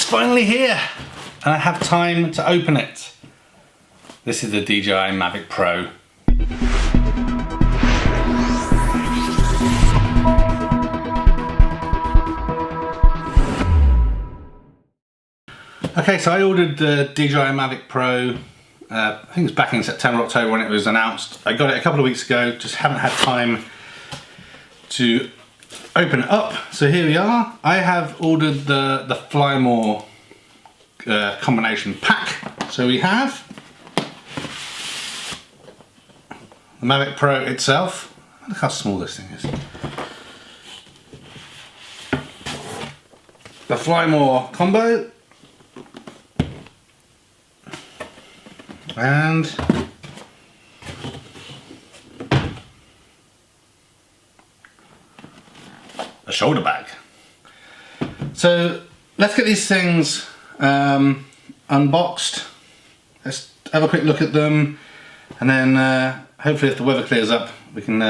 finally here and I have time to open it. This is the DJI Mavic Pro. Okay, so I ordered the DJI Mavic Pro, I think it was back in September, October when it was announced. I got it a couple of weeks ago, just haven't had time to open it up. So here we are. I have ordered the Fly More combination pack. So we have the Mavic Pro itself. Look how small this thing is. The Fly More combo. And a shoulder bag. So let's get these things unboxed. Let's have a quick look at them, and then hopefully if the weather clears up we can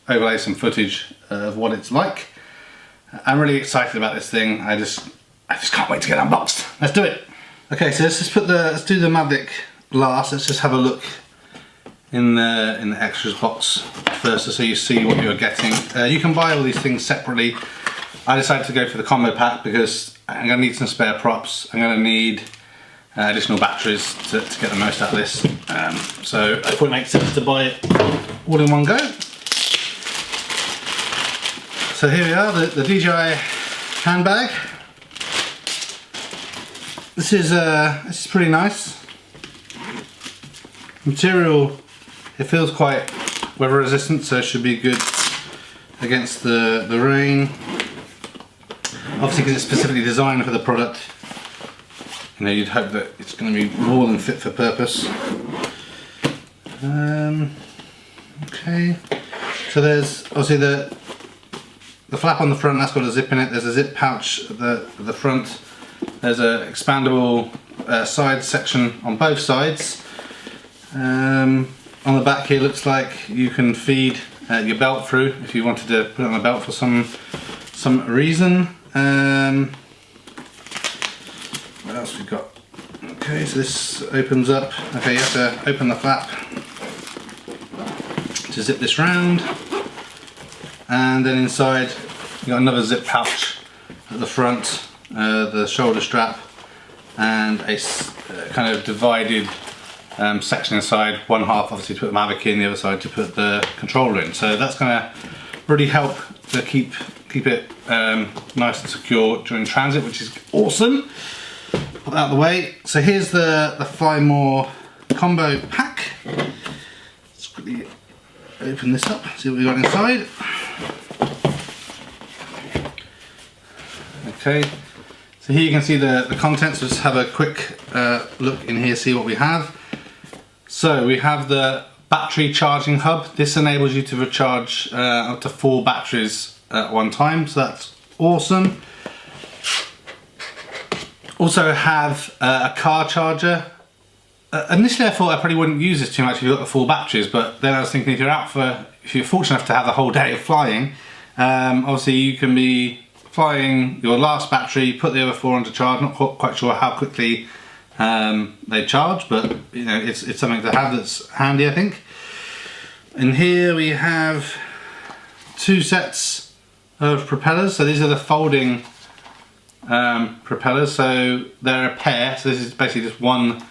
overlay some footage of what it's like. I'm really excited about this thing. I just can't wait to get unboxed. Let's do it. Okay, so let's do the Mavic last. Let's just have a look in the extras box first, so you see what you're getting. You can buy all these things separately. I decided to go for the combo pack because I'm going to need some spare props. I'm going to need additional batteries to get the most out of this. So I thought it makes sense to buy it all in one go. So here we are, the DJI handbag. This is pretty nice. Material, it feels quite weather resistant, so it should be good against the rain. Obviously, because it's specifically designed for the product, you know, you'd hope that it's going to be more than fit for purpose. Okay, so there's obviously the flap on the front. That's got a zip in it. There's a zip pouch at the front. There's an expandable side section on both sides. On the back here looks like you can feed your belt through if you wanted to put it on the belt for some reason. What else we got? Okay, so this opens up. Okay, you have to open the flap to zip this round, and then inside you got another zip pouch at the front. The shoulder strap, and a kind of divided section inside. One half obviously to put the Mavic in, the other side to put the controller in. So that's going to really help to keep it nice and secure during transit, which is awesome. Put that out of the way. So here's the Fly More combo pack. Let's quickly open this up, see what we got inside. Okay. So here you can see the contents. Let's have a quick look in here, see what we have. So we have the battery charging hub. This enables you to recharge up to 4 batteries at one time, so that's awesome. Also have a car charger. Initially I thought I probably wouldn't use this too much if you've got the 4 batteries, but then I was thinking if you're fortunate enough to have the whole day of flying, obviously you can be flying your last battery, put the other 4 onto charge. Not quite sure how quickly they charge, but you know, it's something to have that's handy, I think. And here we have 2 sets of propellers. So these are the folding propellers. So they're a pair. So this is basically just one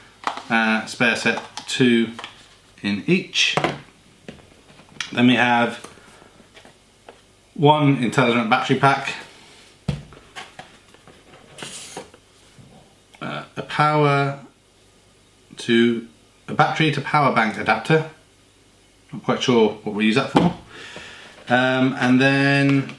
spare set, 2 in each. Then we have one intelligent battery pack. A battery to power bank adapter. Not quite sure what we use that for. And then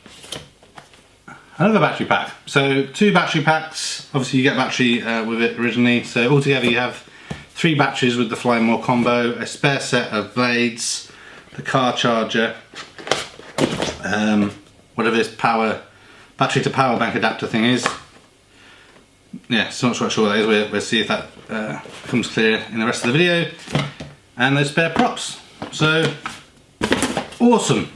another battery pack. So 2 battery packs. Obviously you get battery with it originally. So altogether you have 3 batteries with the Fly More combo, a spare set of blades, the car charger, whatever this battery to power bank adapter thing is. Yeah, so not quite sure what that is. We'll see if that becomes clear in the rest of the video. And those spare props. So, awesome.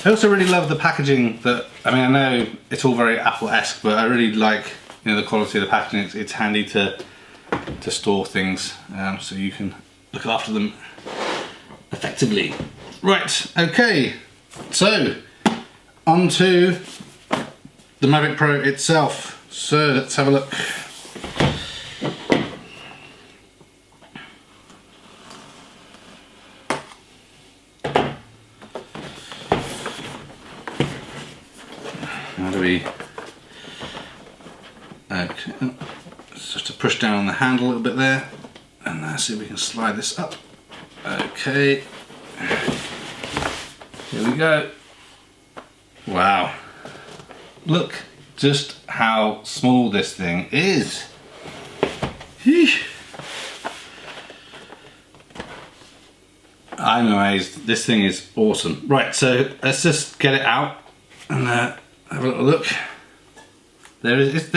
I also really love the packaging I know it's all very Apple-esque, but I really like you know, the quality of the packaging. It's handy to store things, so you can look after them effectively. Right, okay, so on to the Mavic Pro itself. So let's have a look. How do we... Okay, just to push down on the handle a little bit there, and see if we can slide this up. Okay, here we go. Wow, look just how small this thing is. Eesh. I'm amazed. This thing is awesome. Right, so let's just get it out and have a little look. There's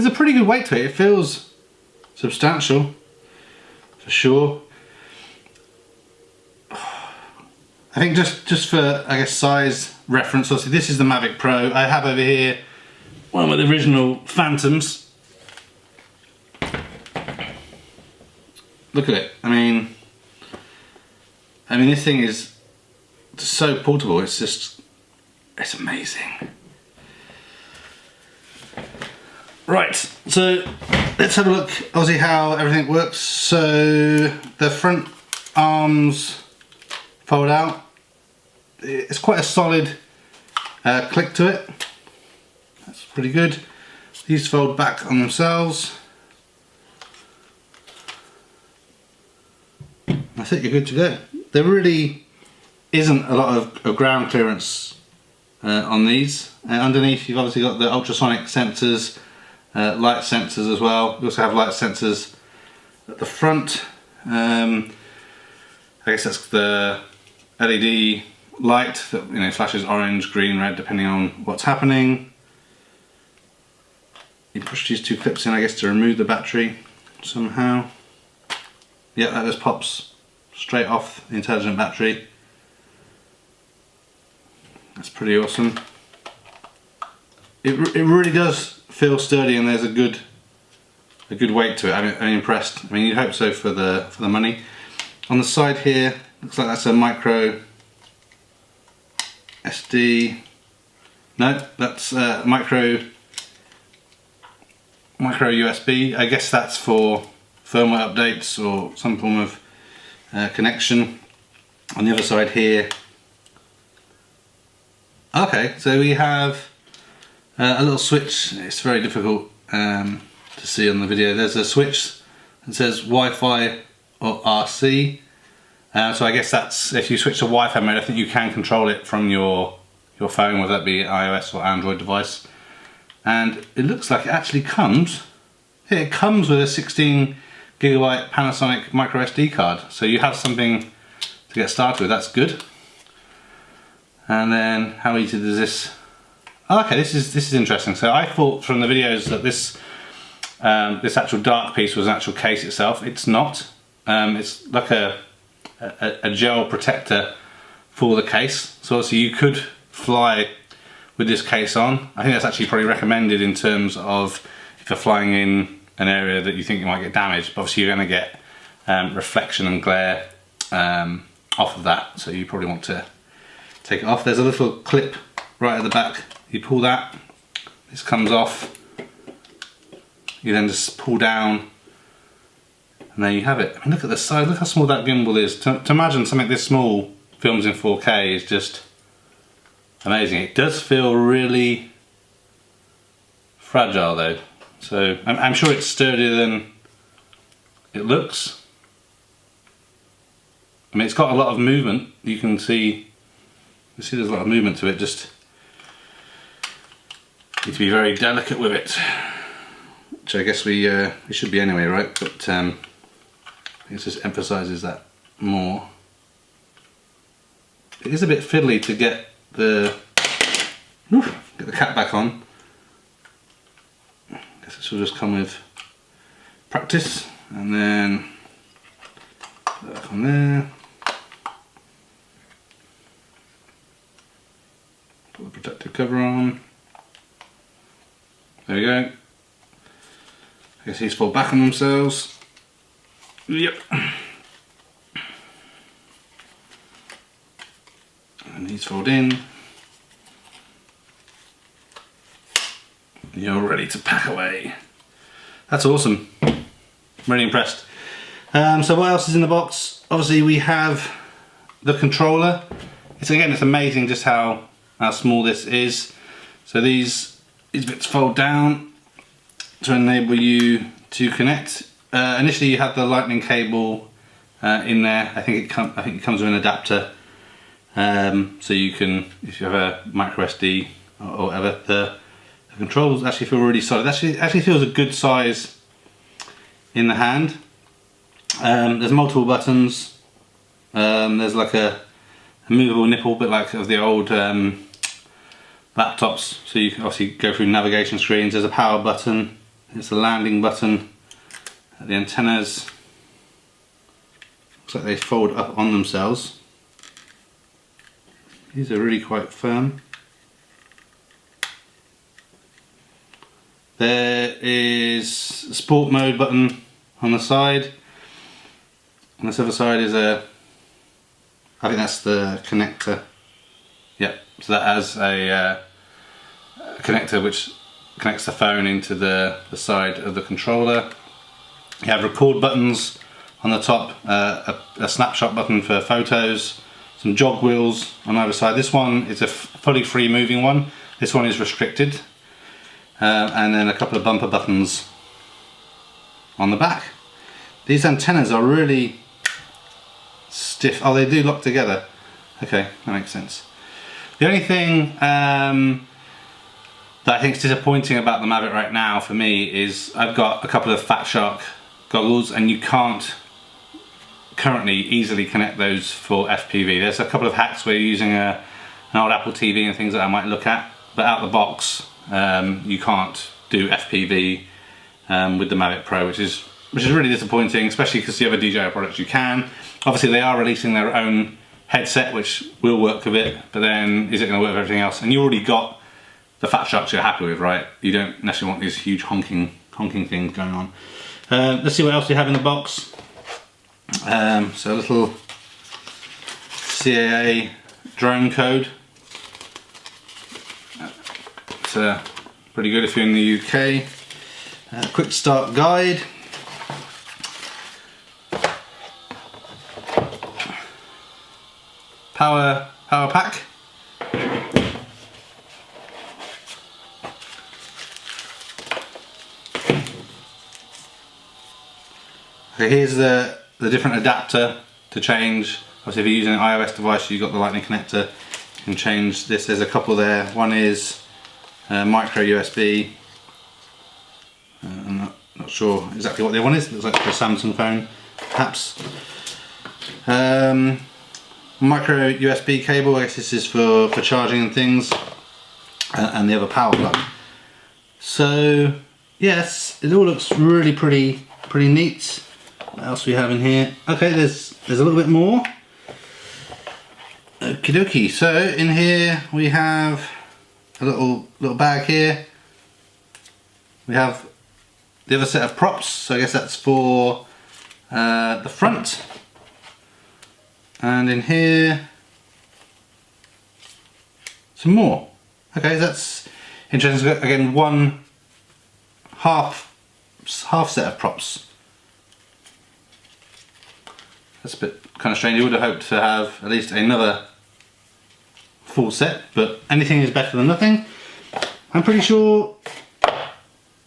a pretty good weight to it. It feels substantial, for sure. I think just for, I guess, size reference, obviously this is the Mavic Pro. I have over here one of the original Phantoms. Look at it. I mean this thing is so portable. It's amazing. Right, so let's have a look, obviously, how everything works. So the front arms fold out. It's quite a solid click to it. That's pretty good. These fold back on themselves. I think you're good to go. There really isn't a lot of ground clearance on these. Underneath you've obviously got the ultrasonic sensors, light sensors as well. We also have light sensors at the front. I guess that's the LED light that, you know, flashes orange, green, red depending on what's happening. You push these two clips in, I guess, to remove the battery somehow. Yeah, that just pops straight off the intelligent battery. That's pretty awesome. It really does feel sturdy, and there's a good weight to it. I'm impressed. I mean, you'd hope so for the money. On the side here, looks like that's a micro SD. No, that's micro USB. I guess that's for firmware updates or some form of connection. On the other side here, okay, so we have a little switch. It's very difficult to see on the video. There's a switch that says Wi-Fi or RC. So I guess that's, if you switch to Wi-Fi mode, I think you can control it from your phone, whether that be iOS or Android device. And it looks like it actually comes, it comes with a 16 gigabyte Panasonic micro SD card. So you have something to get started with. That's good. And then how easy is this? Okay, this is interesting. So I thought from the videos that this actual dark piece was an actual case itself. It's not. It's like a gel protector for the case. So obviously you could fly with this case on. I think that's actually probably recommended in terms of if you're flying in an area that you think you might get damaged. But obviously you're going to get reflection and glare off of that, so you probably want to take it off. There's a little clip right at the back. You pull that, this comes off. You then just pull down, and there you have it. I mean, look at the size, look how small that gimbal is. To imagine something this small films in 4K is just amazing. It does feel really fragile though, so I'm sure it's sturdier than it looks. I mean, it's got a lot of movement. You can see there's a lot of movement to it. Just need to be very delicate with it, which I guess we should be anyway, right? But I think it just emphasises that more. It is a bit fiddly to get the cap back on. I guess this will just come with practice, and then put that back on there. Put the protective cover on. there we go. I guess these fold back on themselves. Yep. And these fold in. You're ready to pack away. That's awesome. Really impressed. So what else is in the box? Obviously we have the controller. It's amazing just how small this is. So these bits fold down to enable you to connect. Initially you have the lightning cable in there. I think it comes with an adapter, so you can, if you have a micro SD or whatever, the controls actually feel really solid. Actually feels a good size in the hand. There's multiple buttons. There's like a movable nipple, bit like of the old laptops, so you can obviously go through navigation screens. There's a power button, there's a landing button. The antennas, looks like they fold up on themselves. These are really quite firm. There is a sport mode button on the side. On this other side is I think that's the connector. Yep, so that has a connector which connects the phone into the side of the controller. You have record buttons on the top, a snapshot button for photos, some jog wheels on either side. This one is a fully free moving one. This one is restricted. And then a couple of bumper buttons on the back. These antennas are really stiff. Oh, they do lock together. Okay, that makes sense. The only thing that I think is disappointing about the Mavic right now for me is I've got a couple of Fat Shark goggles and you can't currently easily connect those for FPV. There's a couple of hacks where you're using an old Apple TV and things that I might look at, but out the box you can't do FPV with the Mavic Pro, which is really disappointing, especially because the other DJI products you can. Obviously they are releasing their own headset which will work with it, but then is it going to work with everything else? And you already got the Fat Sharks you're happy with, right? You don't necessarily want these huge honking things going on. Let's see what else we have in the box. So a little CAA drone code. It's pretty good if you're in the UK. Quick start guide. Power pack. Okay, here's the different adapter to change. Obviously, if you're using an iOS device, you've got the lightning connector. You can change this. There's a couple there. One is micro USB. I'm not sure exactly what the other one is. It looks like for a Samsung phone, perhaps. Micro USB cable. I guess this is for charging and things. And the other power plug. So yes, it all looks really pretty neat. What else we have in here? Okay, there's a little bit more. Okie dokie. So in here we have a little bag here. We have the other set of props. So I guess that's for the front. And in here some more. Okay, that's interesting. Again, one half set of props. That's a bit kind of strange. You would have hoped to have at least another full set, but anything is better than nothing. I'm pretty sure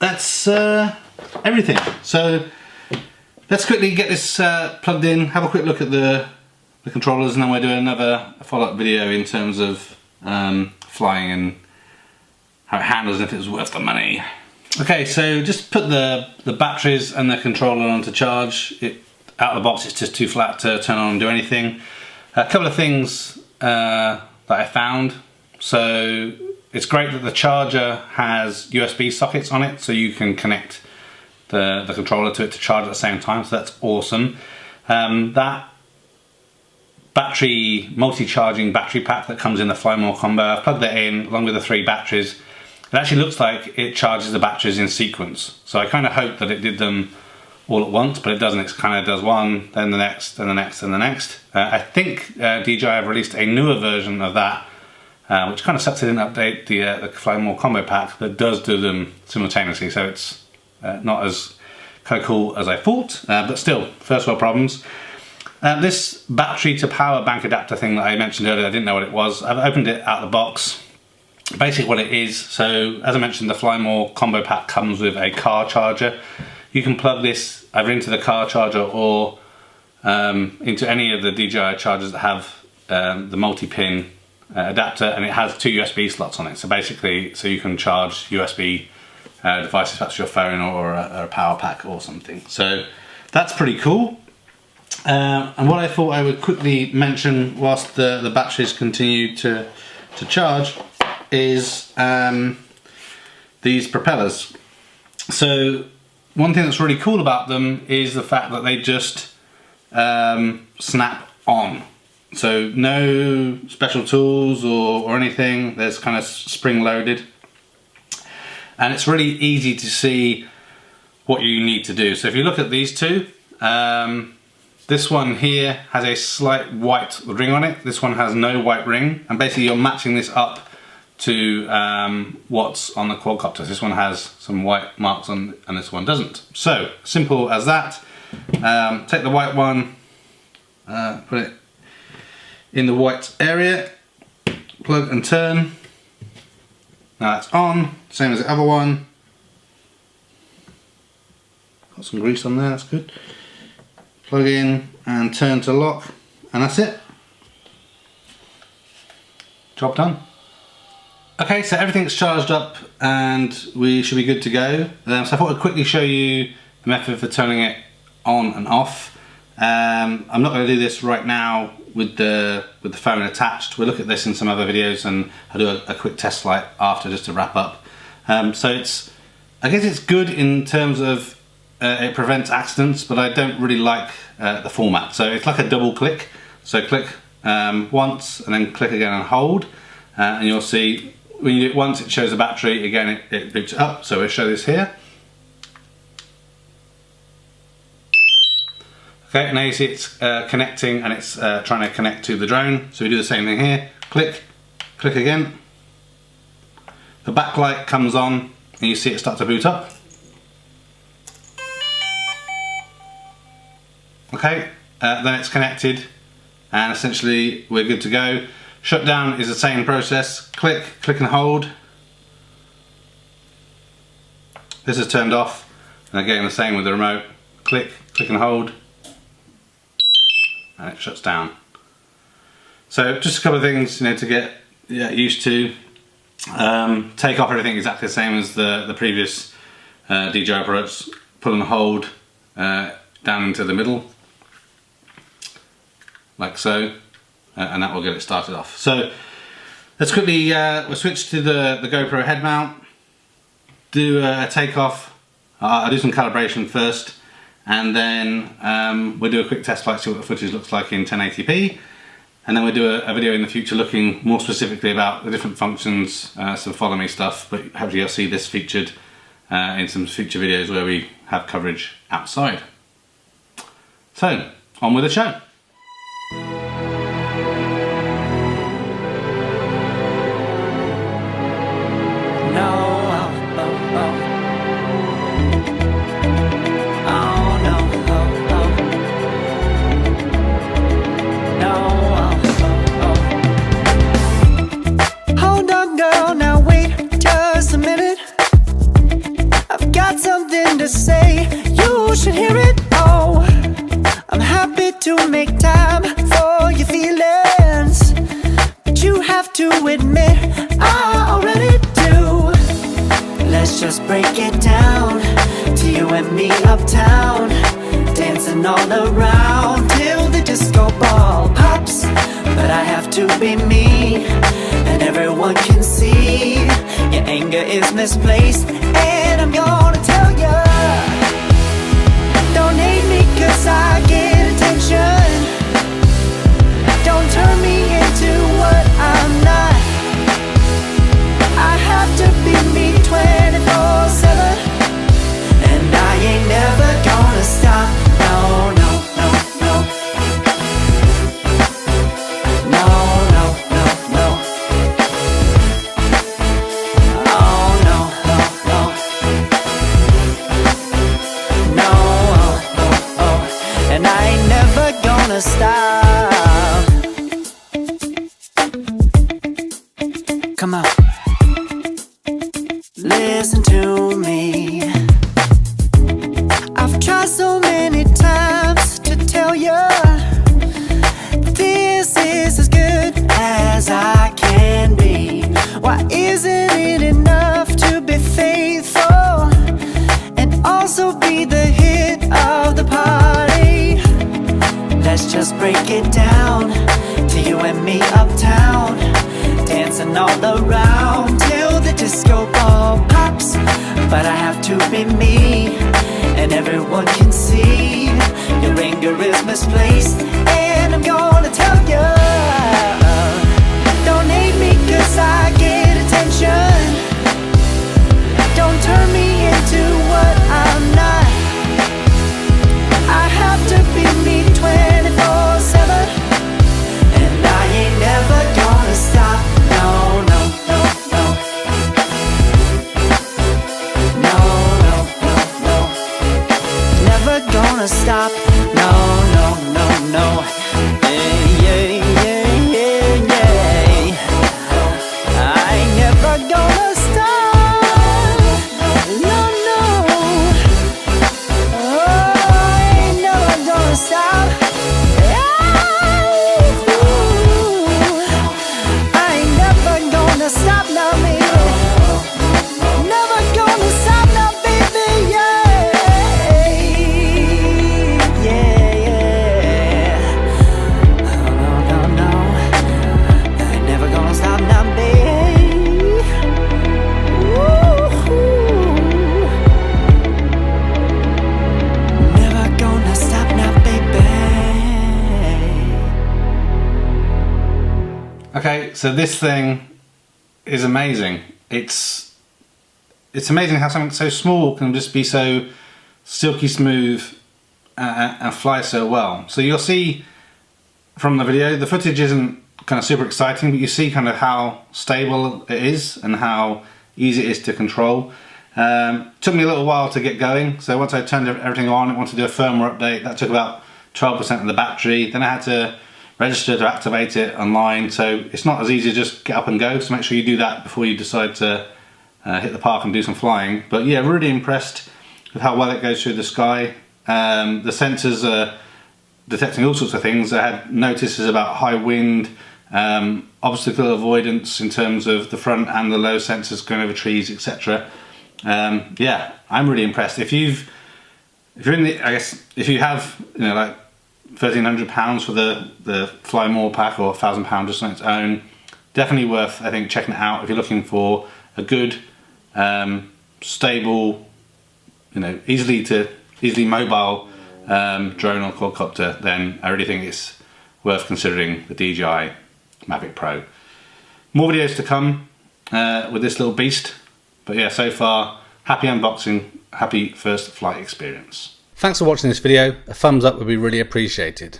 that's everything. So let's quickly get this plugged in, have a quick look at the controllers, and then we'll do another follow-up video in terms of flying and how it handles and if it was worth the money. Okay, so just put the batteries and the controller on to charge. Out of the box it's just too flat to turn on and do anything. A couple of things that I found. So it's great that the charger has USB sockets on it, so you can connect the controller to it to charge at the same time, so that's awesome. That multi-charging battery pack that comes in the Fly More combo, I've plugged that in along with the 3 batteries. it actually looks like it charges the batteries in sequence. So I kind of hope that it did them all at once, but it doesn't. It kind of does one, then the next, then the next, then the next. I think DJI have released a newer version of that, which kind of sucks. It didn't update the Fly More combo pack that does do them simultaneously. So it's not as kind of cool as I thought, but still, first world problems. This battery to power bank adapter thing that I mentioned earlier, I didn't know what it was. I've opened it out of the box. Basically what it is, so as I mentioned, the Fly More combo pack comes with a car charger. You can plug this either into the car charger or into any of the DJI chargers that have the multi-pin adapter, and it has 2 USB slots on it. So basically, so you can charge USB devices, perhaps your phone or a power pack or something. So that's pretty cool. And what I thought I would quickly mention whilst the batteries continue to charge is these propellers. So one thing that's really cool about them is the fact that they just snap on. So no special tools or anything. There's kind of spring loaded, and it's really easy to see what you need to do. So if you look at these two, this one here has a slight white ring on it. This one has no white ring, and basically you're matching this up to what's on the quadcopter. This one has some white marks on, and this one doesn't. So simple as that. Take the white one, put it in the white area, plug and turn. Now that's on, same as the other one. Got some grease on there, that's good. Plug in and turn to lock, and that's it. Job done. Okay, so everything's charged up and we should be good to go. So I thought I'd quickly show you the method for turning it on and off. I'm not going to do this right now with the phone attached. We'll look at this in some other videos, and I'll do a quick test flight after just to wrap up. So I guess it's good in terms of it prevents accidents, but I don't really like the format. So it's like a double click. So click once and then click again and hold, and you'll see when you do it once it shows the battery, again it boots it up. So we'll show this here. Okay, now you see it's connecting, and it's trying to connect to the drone. So we do the same thing here. Click, click again. The backlight comes on and you see it start to boot up. Okay, then it's connected and essentially we're good to go. Shutdown is the same process. Click, click and hold. This is turned off, and again the same with the remote. Click, click and hold, and it shuts down. So just a couple of things to get used to. Take off everything exactly the same as the previous DJI products. Pull and hold down into the middle, like so, and that will get it started off. So let's quickly we'll switch to the GoPro head mount, do a takeoff. I'll do some calibration first, and then we'll do a quick test flight, see what the footage looks like in 1080p, and then we'll do a video in the future looking more specifically about the different functions, some follow me stuff, but hopefully you'll see this featured in some future videos where we have coverage outside. So, on with the show. To say, you should hear it. Oh, I'm happy to make time for your feelings, but you have to admit I already do. Let's just break it down to you and me uptown, dancing all around till the disco ball pops. But I have to be me, and everyone can see your anger is misplaced, and I'm gonna tell ya, don't hate me cause I get attention. Don't turn me into what I'm not. I have to be me. listen to me. I've tried so many times to tell you this is as good as I can be. Why isn't it enough to be faithful and also be the hit of the party? Let's just break it down to you and me uptown, dancing all around till the disco ball pops. But I have to be me, and everyone can see your anger is misplaced, and I'm gonna tell you, don't hate me 'cause I get attention. Don't turn me into what I'm not. I have to be me 24/7, and I ain't never gonna stop. No, no, no, no. No, no, no, no. Never gonna stop. No, no, no, no. Yeah, yeah, yeah, yeah, yeah. I ain't never gonna stop. No, no. Oh, I ain't never gonna stop. I ain't never gonna stop now, baby. Never gonna stop now, baby. Yeah, yeah, yeah. No, no, no. I ain't never gonna stop now, baby. Woo-hoo. Never gonna stop now, baby. Okay, so this thing is amazing. It's amazing how something so small can just be so silky smooth and fly so well. So you'll see from the video, the footage isn't kind of super exciting, but you see kind of how stable it is and how easy it is to control. Took me a little while to get going, so once I turned everything on, I wanted to do a firmware update. That took about 12% of the battery. Then I had to register to activate it online, so it's not as easy to just get up and go, so make sure you do that before you decide to hit the park and do some flying. But yeah, really impressed with how well it goes through the sky. The sensors are detecting all sorts of things. I had notices about high wind, obstacle avoidance in terms of the front and the low sensors going over trees, etc. Yeah, I'm really impressed. If you're in the, I guess if you have, you know, like £1,300 for the Fly More pack, or £1,000 just on its own, definitely worth, I think, checking it out if you're looking for a good, stable, you know, easily mobile drone or quadcopter. Then I really think it's worth considering the DJI Mavic Pro. More videos to come with this little beast, but yeah, so far, happy unboxing, happy first flight experience. Thanks for watching this video. A thumbs up would be really appreciated.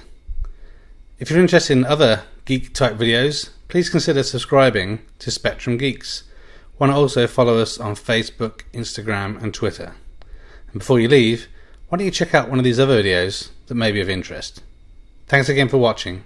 If you're interested in other geek type videos, please consider subscribing to Spectrum Geeks. Why not also follow us on Facebook, Instagram and Twitter. And before you leave, why don't you check out one of these other videos that may be of interest. Thanks again for watching.